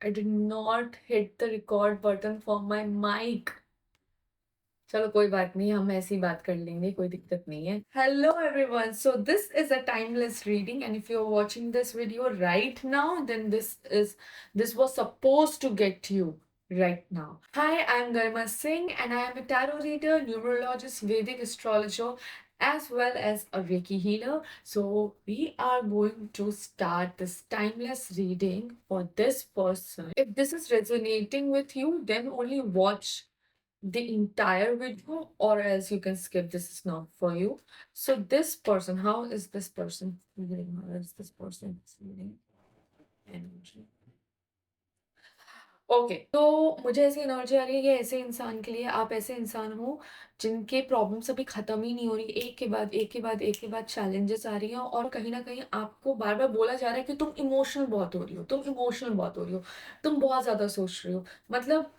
I did not hit the record button for my mic. चलो कोई बात नहीं, हम ऐसी बात कर लेंगे, कोई दिक्कत नहीं है। Hello everyone. So this is a timeless reading, and if you're watching this video right now, then this was supposed to get you right now. Hi, I'm Garima Singh, and I am a tarot reader, numerologist, Vedic astrologer, as well as a Reiki healer. So we are going to start this timeless reading for this person. If this is resonating with you, then only watch the entire video, or else you can skip. This is not for you. So this person, how is this person feeling? How is this person feeling? Energy. Okay, तो मुझे ऐसी energy आ रही है कि ऐसे इंसान के लिए, आप ऐसे इंसान हो जिनके प्रॉब्लम्स अभी खत्म ही नहीं हो रही, एक के बाद एक के बाद एक के बाद चैलेंजेस आ रही हैं, और कहीं ना कहीं आपको बार बार बोला जा रहा है कि तुम इमोशनल बहुत हो रही हो, तुम इमोशनल बहुत हो रही हो, तुम बहुत ज्यादा सोच रही हो। मतलब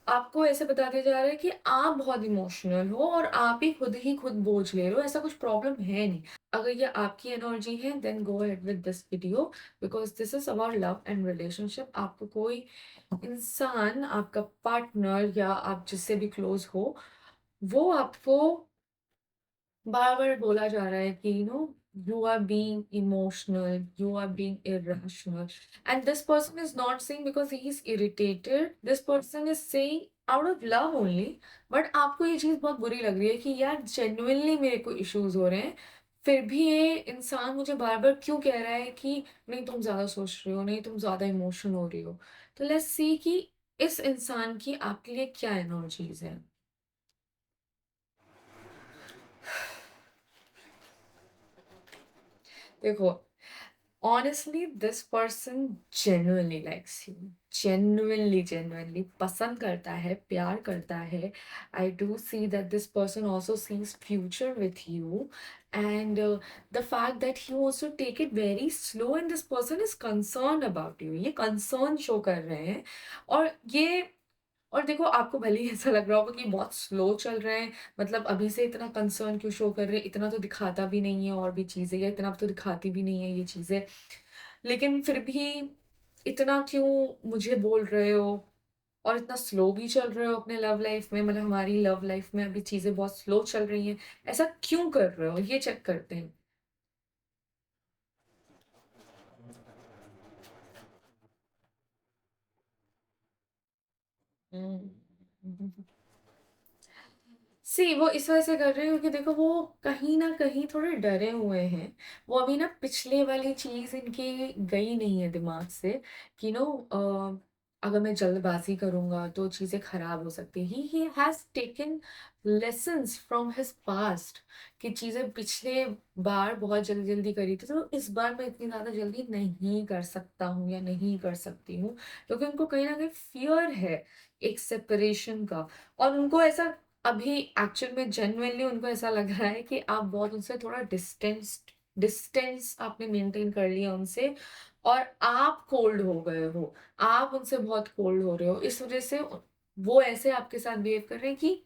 आपको ऐसे बता दिया जा रहा है कि आप बहुत इमोशनल हो और आप ही खुद बोझ ले रहे हो, ऐसा कुछ प्रॉब्लम है नहीं। अगर ये आपकी एनर्जी है, then go ahead with this video, because this is about love and relationship. आपको कोई इंसान, आपका पार्टनर या आप जिससे भी क्लोज हो, वो आपको बार बार बोला जा रहा है कि you are being emotional, you are being irrational, and this person is not saying because he is irritated, this person is saying out of love only. But आपको ये चीज बहुत बुरी लग रही है कि यार जेन्युइनली मेरे को इश्यूज हो रहे हैं, फिर भी ये इंसान मुझे बार बार क्यों कह रहा है कि नहीं तुम ज्यादा सोच रही हो, नहीं तुम ज्यादा इमोशनल हो रही हो। तो लेट्स सी कि इस इंसान की आपके लिए क्या एनर्जीज है। देखो, honestly this person genuinely likes you, genuinely पसंद करता है, प्यार करता है। I do see that this person also sees future with you, and the fact that he wants to take it very slow, and this person is concerned about you, ये concern show कर रहे हैं। और ये, और देखो, आपको भले ही ऐसा लग रहा होगा कि बहुत स्लो चल रहे हैं, मतलब अभी से इतना कंसर्न क्यों शो कर रहे हैं, इतना तो दिखाता भी नहीं है और भी चीजें, या इतना तो दिखाती भी नहीं है ये चीजें, लेकिन फिर भी इतना क्यों मुझे बोल रहे हो, और इतना स्लो भी चल रहे हो अपने लव लाइफ में, मतलब हमारी लव लाइफ में अभी चीजें बहुत स्लो चल रही हैं, ऐसा क्यों कर रहे हो, ये चेक करते हैं। हम्म। सी वो इस वजह से कर रहे हो कि देखो, वो कहीं ना कहीं थोड़े डरे हुए हैं। वो अभी ना पिछले वाली चीज इनकी गई नहीं है दिमाग से, कि अगर मैं जल्दबाजी करूंगा तो चीजें खराब हो सकती है। He has taken lessons from his past, कि चीजें पिछले बार बहुत जल्दी जल्दी करी थी, तो इस बार मैं इतनी ज्यादा जल्दी नहीं कर सकता हूँ या नहीं कर सकती हूँ, क्योंकि उनको कहीं ना कहीं फियर है एक सेपरेशन का। और उनको ऐसा अभी एक्चुअल में जेन्युइनली उनको ऐसा लग रहा है कि आप बहुत उनसे थोड़ा डिस्टेंस डिस्टेंस आपने मेंटेन कर लिया उनसे, और आप कोल्ड हो गए हो, आप उनसे बहुत कोल्ड हो रहे हो, इस वजह से वो ऐसे आपके साथ बिहेव कर रहे हैं कि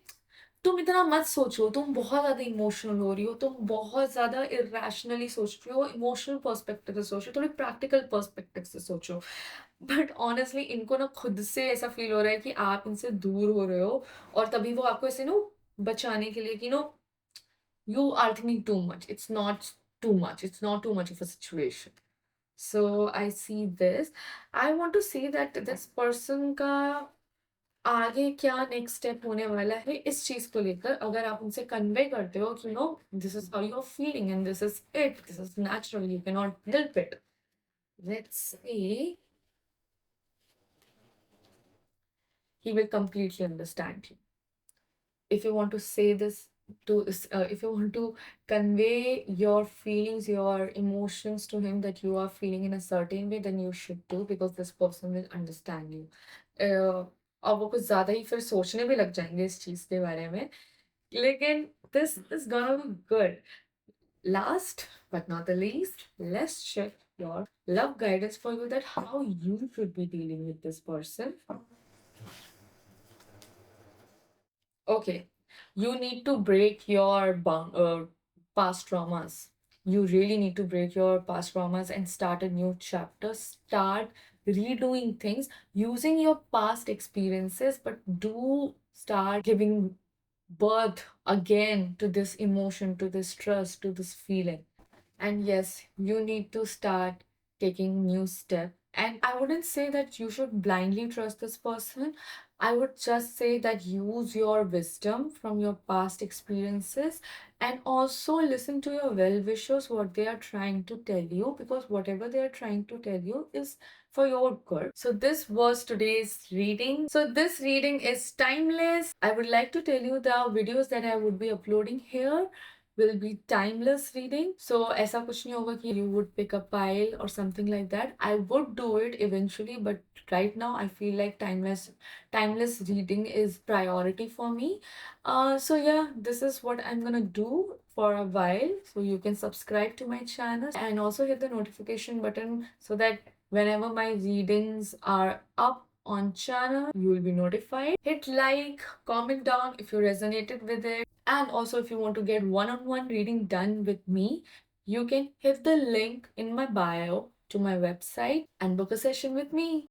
तुम इतना मत सोचो, तुम बहुत ज्यादा इमोशनल हो रही हो, तुम बहुत ज्यादा इरेशनली सोच रहे हो, इमोशनल पर्सपेक्टिव से सोचो, थोड़ी प्रैक्टिकल पर्सपेक्टिव से सोचो। बट ऑनेस्टली इनको ना खुद से ऐसा फील हो रहा है कि आप इनसे दूर हो रहे हो, और तभी वो आपको ऐसे बचाने के लिए कि you are thinking too much, it's not too much, it's not too much of a situation. So I see this, I want to see that this person का आगे क्या नेक्स्ट स्टेप होने वाला है इस चीज को लेकर। अगर आप उनसे कन्वे करते हो कि this is how you are feeling and this is it, this is natural, you can not help it, let's see, he will completely understand you. If you want to say this if you want to convey your feelings, your emotions to him, that you are feeling in a certain way, then you should do, because this person will understand you. और वो कुछ ज्यादा ही फिर सोचने भी लग जाएंगे इस चीज के बारे में, लेकिन this is gonna be good. Last but not the least, let's check your love guidance for you, that how you should be dealing with this person. Okay, you need to break your past traumas. You really need to break your past traumas and start a new chapter. Start redoing things using your past experiences, but do start giving birth again to this emotion, to this trust, to this feeling. And yes, you need to start taking new step. And I wouldn't say that you should blindly trust this person. I would just say that use your wisdom from your past experiences and also listen to your well-wishers, what they are trying to tell you, because whatever they are trying to tell you is for your good. So this was today's reading. So this reading is timeless. I would like to tell you the videos that I would be uploading here will be timeless reading. So ऐसा कुछ नहीं होगा कि you would pick a pile or something like that. I would do it eventually, but right now I feel like timeless reading is priority for me. So yeah, this is what I'm gonna do for a while. So you can subscribe to my channel and also hit the notification button so that whenever my readings are up on channel, you will be notified. Hit like, comment down if you resonated with it. And also, if you want to get one-on-one reading done with me, you can hit the link in my bio to my website and book a session with me.